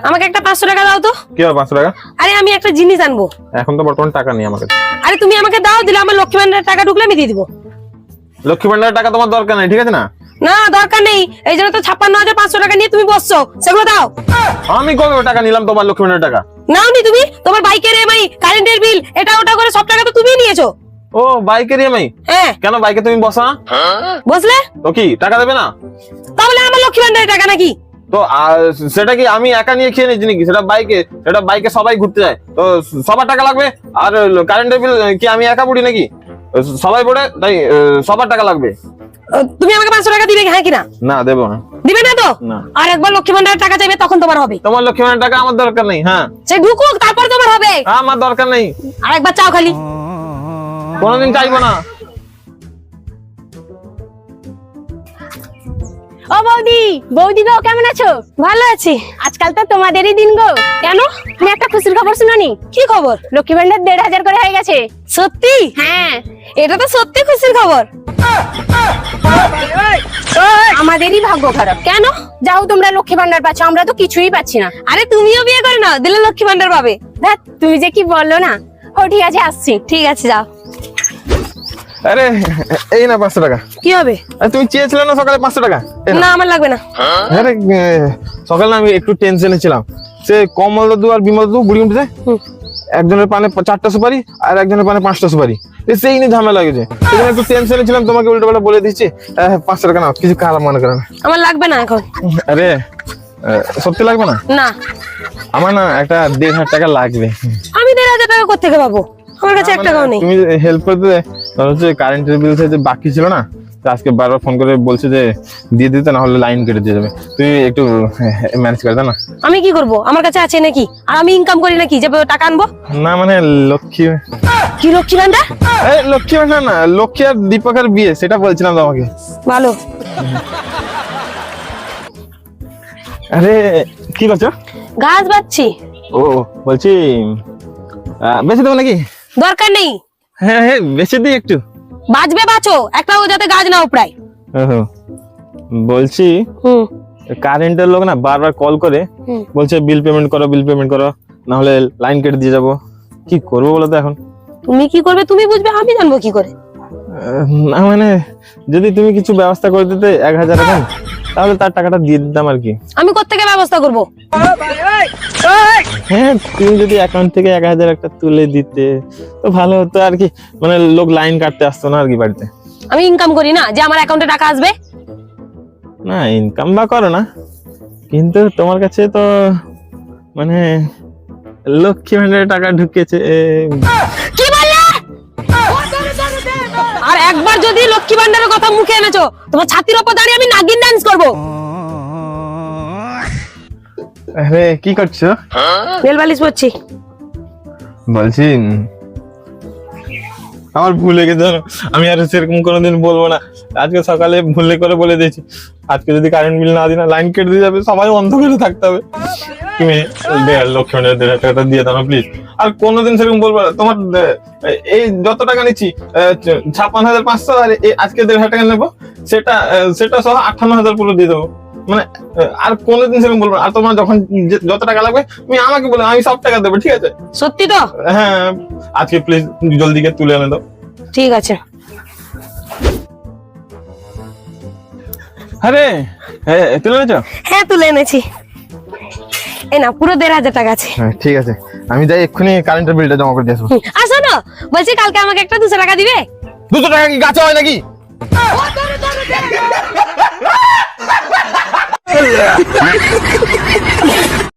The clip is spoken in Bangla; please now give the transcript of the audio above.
আমাকে একটা 500 টাকা দাও তো। কি হবে 500 টাকা? আরে আমি একটা জিনিস আনবো। এখন তো বর্তমান টাকা নেই আমার কাছে। আরে তুমি আমাকে দাও, দিলে আমার লক্ষ্মী ভান্ডারের টাকা ঢুকলে আমি দিয়ে দিব। লক্ষ্মী ভান্ডারের টাকা তোমার দরকার নেই, ঠিক আছে না? না দরকার নেই, এই জন্য তো 56,500 টাকা নিয়ে তুমি বসছো, সেগুলো দাও। আমি কবে টাকা নিলাম তোমার লক্ষ্মী ভান্ডারের টাকা? নাওনি তুমি, তোমার বাইকের EMI, কারেন্টের বিল, এটা ওটা করে সব টাকা তো তুমিই নিয়েছো। ও বাইকের EMI? হ্যাঁ। কেন বাইকে তুমি বসা না? বসলে তো কি টাকা দেবে না? তাহলে আমার লক্ষ্মী ভান্ডারের টাকা নাকি? তো সেটা কি আমি একা নিয়ে খেয়ে নিচ্ছি নাকি? সেটা বাইকে সবাই ঘুরতে যায়, তো সবার টাকা লাগবে। আর কারেন্টের বিল কি আমি একা পড়ি নাকি? সবাই পড়ে, তাই সবার টাকা লাগবে। তুমি আমাকে 500 টাকা দিবে হ্যাঁ কিনা? না দেবো না। দিবে না তো? না। আর একবার লক্ষ্মী ভান্ডারের টাকা চাইবে, তখন তোমার হবে। তোমার লক্ষ্মী ভান্ডারের টাকা আমার দরকার নেই। হ্যাঁ সে ঢুকুক, তারপর তোমার হবে। আমার দরকার নেই। আর একবার চাও খালি। কোনোদিন চাইবো না। ও বৌদি, বৌদি গো কেমন আছো? ভালো আছি। আজকাল তো তোমাদেরই দিন গো। কেন? তুমি একটা খুশির খবর শুনোনি? কি খবর? লক্ষ্মী ভান্ডার 1,500 করে হয়ে গেছে। সত্যি? হ্যাঁ, এটা তো সত্যি খুশির খবর। আমাদেরই ভাগ্য খারাপ। কেন? যাও তোমরা লক্ষ্মী ভান্ডার পাচ্ছ, আমরা তো কিছুই পাচ্ছি না। আরে তুমিও বিয়ে করে নাও, দিলে লক্ষ্মী ভান্ডার পাবে। ধ্যাৎ, তুমি যে কি বললো না। ও ঠিক আছে, আসছি। ঠিক আছে যাও। আরে এই না 500 টাকা। কি হবে? আরে তুমি চেয়েছিলে না সকালে 500 টাকা? এই নাও। না আমার লাগবে না। আরে সকালে না আমি একটু টেনশনে ছিলাম। সে কমল দাদু আর বিমল দাদু বুড়ি উঠেছে, একজনের পানে 4টা সুপারি আর একজনের পানে 5টা সুপারি, সেই নিয়ে ঝামেলা হয়েছে। সেই জন্য একটু টেনশনে ছিলাম, তোমাকে উল্টো পাল্টা বলে দিচ্ছি। 500 টাকা নাও, কিছু খারাপ মনে করে না। আমার লাগবে না এখন। আরে সত্যি লাগবে না? না। আমার না একটা 1,500 টাকা লাগবে। আমি 1,500 টাকা কোত্থেকে পাবো? আমার কাছে 1 টাকাও নেই। তুমি হেল্প করতে, হচ্ছে কারেন্টের বিল যে বাকি ছিল না, তো আজকে বারবার ফোন করে বলছে যে দিয়ে দিতে, না হলে লাইন কেটে দিয়ে যাবে। তুমি একটু ম্যানেজ করে দাও না। আমি কি করব? আমার কাছে আছে নাকি? আর আমি ইনকাম করি নাকি যে টাকা আনবো? না মানে লক্ষ্মী, কি লক্ষ্মী ভান্ডার? লক্ষ্মী না না, লক্ষ্মী আর দীপকের বিয়ে, সেটা বলছিলাম তোমাকে। ভালো। আরে কি করছো? গাছ বাচ্ছি। ও বলছি বেশি দেবো নাকি? দরকার নেই। হ্যাঁ হ্যাঁ বেশি দিই একটু। বাঁচবে বাঁচো, একটাও যাতে গাছ না উপড়ায়। ওহো, বলছি কারেন্টের লোক না বারবার কল করে বলছে বিল পেমেন্ট করো, বিল পেমেন্ট করো, না হলে লাইন কেটে দিয়ে যাবো। কি করবো বলো তো এখন? তুমি কি করবে তুমি বুঝবে, আমি জানবো কি করে? না মানে যদি তুমি কিছু ব্যবস্থা করে দিতে 1,000 টাকা, তাহলে তার টাকাটা দিয়ে দিতাম আর কি। আমি কোত্থেকে ব্যবস্থা করব? হ্যাঁ তুমি যদি অ্যাকাউন্ট থেকে 1,000 একটা তুলে দিতে তো ভালো হতো আর কি, মানে লোক লাইন কাটতে আসতো না আর কি বাড়িতে। আমি ইনকাম করি না যে আমার অ্যাকাউন্টে টাকা আসবে? না ইনকাম বা করো না, কিন্তু তোমার কাছে তো মানে লক্ষ্মী ভান্ডারের টাকা ঢুকেছে। কি বললে? আর একবার যদি লক্ষ্মী ভান্ডারের কথা মুখে এনেছো, তোমার ছাতির উপর দাঁড়িয়ে আমি নাগিন ডান্স করব। আরে কি করছো? নেল বালিশ পরছি। বলছি আমার ভুলে গেছে, জানো আমি আর সেরকম কোনোদিন বলবো না। আজকে সকালে ভুলে করে বলে দিয়েছি, আজকে যদি কারেন্ট বিল না দিই না, লাইন কেটে দিয়ে যাবে, সবাই অন্ধকারে থাকতে হবে। তুমি লক্ষ্মী ভান্ডারের 1,500 টাকাটা দিয়ে দাও না প্লিজ। আর কোনোদিন সেরকম বলবো না। তোমার এই যত টাকা নিচ্ছি 56,500, আর আজকে 1,500 টাকা নেবো, সেটা সহ 58,000 পুরো দিয়ে দেবো। মানে আর কোনোদিন সেরকম বলবো না। আর তোমার যখন যত টাকা লাগবে তুমি আমাকে বলো, আমি সব টাকা দেবো, ঠিক আছে? সত্যি তো? হ্যাঁ আজকে প্লিজ জলদি করে তুলে এনে দাও। ঠিক আছে। আরে তুলে এনেছো? হ্যাঁ তুলে এনেছি। এই না পুরো 1,500 টাকা আছে। হ্যাঁ ঠিক আছে, আমি যাই এক্ষুনি কারেন্টের বিলটা জমা করে দিয়ে আসবো। আসো না, বলছি কালকে আমাকে একটা 200 টাকা দিবে। 200 টাকা কি গাছে হয় নাকি?